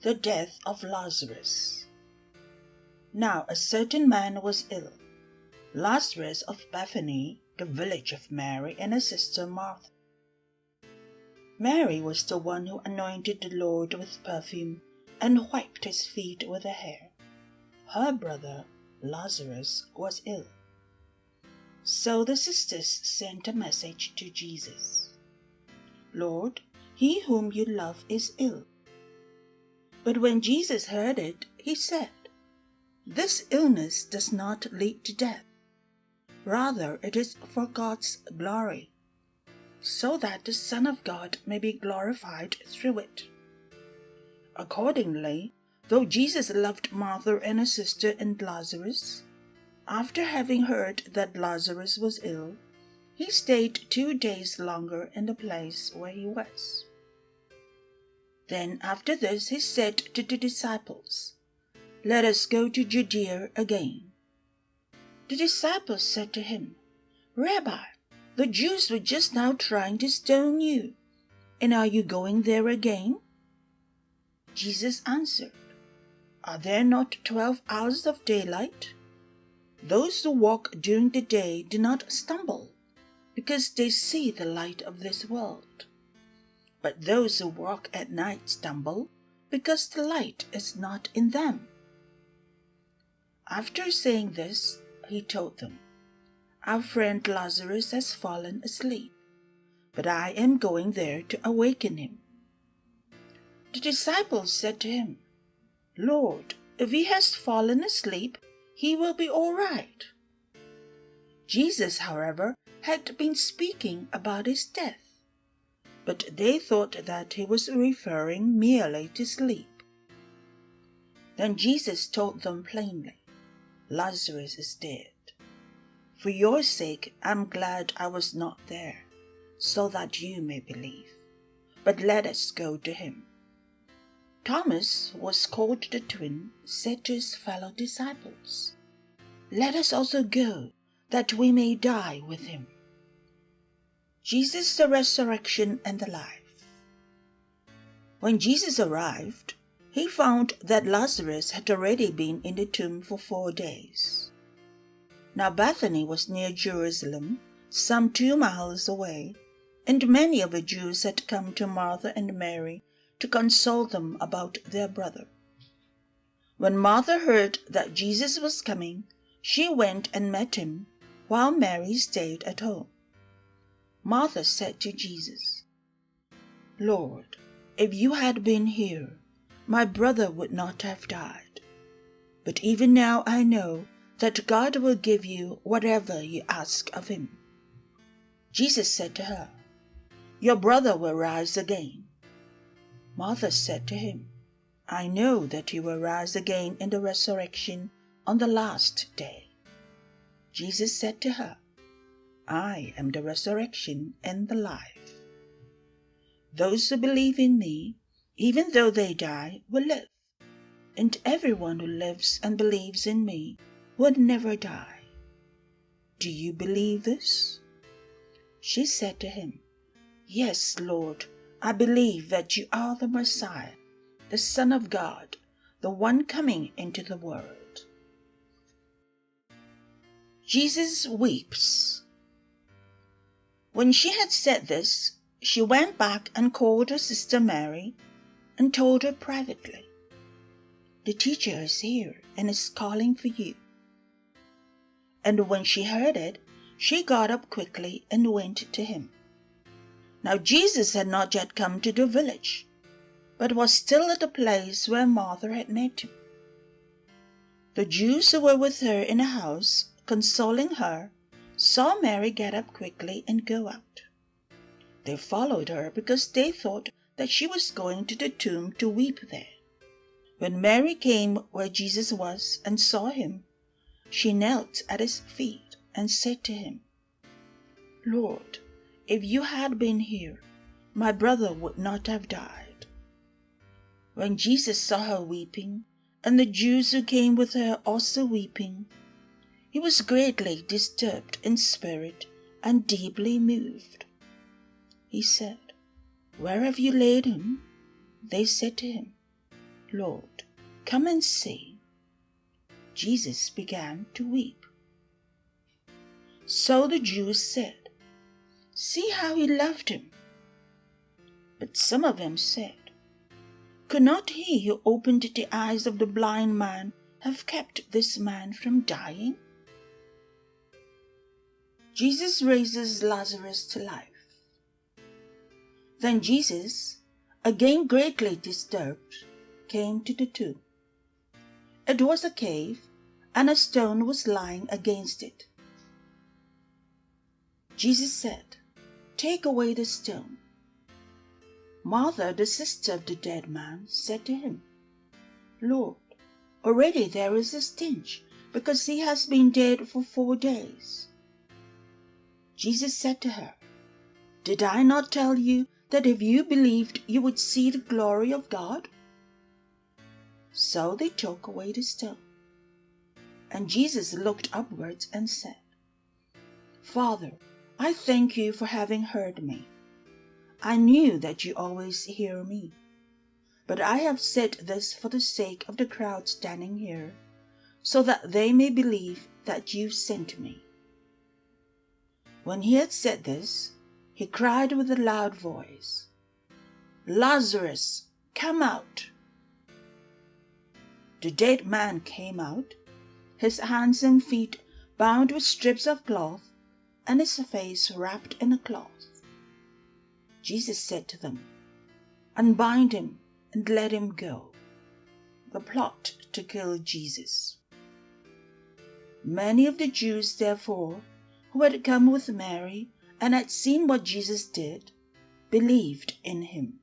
The death of Lazarus. Now a certain man was ill, Lazarus of Bethany, the village of Mary and her sister Martha. Mary was the one who anointed the Lord with perfume and wiped his feet with her hair. Her brother Lazarus was ill. So the sisters sent a message to Jesus. "Lord, he whom you love is ill." But when Jesus heard it, he said, "This illness does not lead to death. Rather, it is for God's glory, so that the Son of God may be glorified through it." Accordingly, though Jesus loved Martha and her sister and Lazarus, after having heard that Lazarus was ill, he stayed 2 days longer in the place where he was. Then after this he said to the disciples, "Let us go to Judea again." The disciples said to him, "Rabbi, the Jews were just now trying to stone you, and are you going there again?" Jesus answered, "Are there not 12 hours of daylight? Those who walk during the day do not stumble, because they see the light of this world. But those who walk at night stumble, because the light is not in them." After saying this, he told them, "Our friend Lazarus has fallen asleep, but I am going there to awaken him." The disciples said to him, "Lord, if he has fallen asleep, he will be all right." Jesus, however, had been speaking about his death, but they thought that he was referring merely to sleep. Then Jesus told them plainly, "Lazarus is dead. For your sake I am glad I was not there, so that you may believe. But let us go to him." Thomas, who was called the twin, said to his fellow disciples, "Let us also go, that we may die with him." Jesus, the resurrection and the life. When Jesus arrived, he found that Lazarus had already been in the tomb for 4 days. Now Bethany was near Jerusalem, some 2 miles away, and many of the Jews had come to Martha and Mary to console them about their brother. When Martha heard that Jesus was coming, she went and met him, while Mary stayed at home. Martha said to Jesus, "Lord, if you had been here, my brother would not have died. But even now I know that God will give you whatever you ask of him." Jesus said to her, "Your brother will rise again." Martha said to him, "I know that he will rise again in the resurrection on the last day." Jesus said to her, "I am the resurrection and the life. Those who believe in me, even though they die, will live, and everyone who lives and believes in me will never die. Do you believe this?" She said to him, "Yes, Lord, I believe that you are the Messiah, the Son of God, the one coming into the world." Jesus weeps. When she had said this, she went back and called her sister Mary and told her privately, "The teacher is here and is calling for you." And when she heard it, she got up quickly and went to him. Now Jesus had not yet come to the village, but was still at the place where Martha had met him. The Jews who were with her in the house, consoling her, saw Mary get up quickly and go out. They followed her because they thought that she was going to the tomb to weep there. When Mary came where Jesus was and saw him, she knelt at his feet and said to him, "Lord, if you had been here, my brother would not have died." When Jesus saw her weeping, and the Jews who came with her also weeping, he was greatly disturbed in spirit and deeply moved. He said, "Where have you laid him?" They said to him, Lord, come and see." Jesus began to weep. So the Jews said, "See how he loved him." But some of them said, "Could not he who opened the eyes of the blind man have kept this man from dying?" Jesus raises Lazarus to life. Then Jesus, again greatly disturbed, came to the tomb. It was a cave, and a stone was lying against it. Jesus said, "Take away the stone." Martha, the sister of the dead man, said to him, "Lord, already there is a stench, because he has been dead for 4 days." Jesus said to her, "Did I not tell you that if you believed, you would see the glory of God?" So they took away the stone. And Jesus looked upwards and said, "Father, I thank you for having heard me. I knew that you always hear me, but I have said this for the sake of the crowd standing here, so that they may believe that you sent me." When he had said this, he cried with a loud voice, "Lazarus, come out!" The dead man came out, his hands and feet bound with strips of cloth, and his face wrapped in a cloth. Jesus said to them, "Unbind him and let him go." The plot to kill Jesus. Many of the Jews, therefore, who had come with Mary and had seen what Jesus did, believed in him.